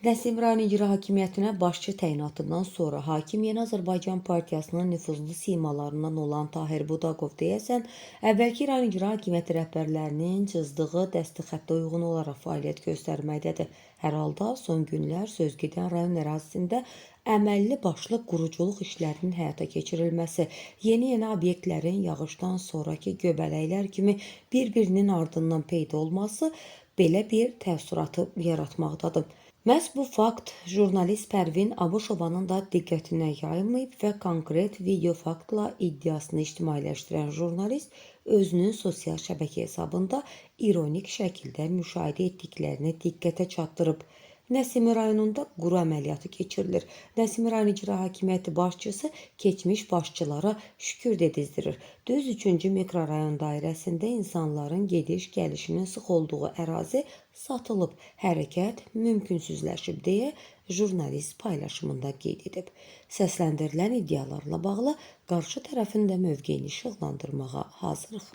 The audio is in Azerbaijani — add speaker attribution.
Speaker 1: Nəsim rayon icra hakimiyyətinə başçı təyinatından sonra hakim Yeni Azərbaycan Partiyasının nüfuzlu simalarından olan Tahir Budaqov deyəsən, əvvəlki rayon icra hakimiyyəti rəhbərlərinin cızdığı dəsti xəttə uyğun olaraq fəaliyyət göstərməkdədir. Hər halda son günlər sözgedən rayon ərazisində əməlli başlı quruculuq işlərinin həyata keçirilməsi, yeni obyektlərin yağışdan sonraki göbələklər kimi bir-birinin ardından peyda olması belə bir təəssüratı yaratmaqdadır. Məhz bu fakt jurnalist Pərvin Abuşovanın da diqqətinə yayılmayıb və konkret video faktla iddiasını ictimailəşdirən jurnalist özünün sosial şəbəkə hesabında ironik şəkildə müşahidə etdiklərini diqqətə çatdırıb. Nəsimi rayonunda quru əməliyyatı keçirilir. Nəsimi rayon icra hakimiyyəti başçısı keçmiş başçılara şükür dedizdirir. Düz 3-cü mikrorayon dairəsində insanların gediş-gəlişinin sıx olduğu ərazi satılıb, hərəkət mümkünsüzləşib deyə jurnalist paylaşımında qeyd edib. Səsləndirilən iddialarla bağlı qarşı tərəfin də mövqeyini işıqlandırmağa hazırıq.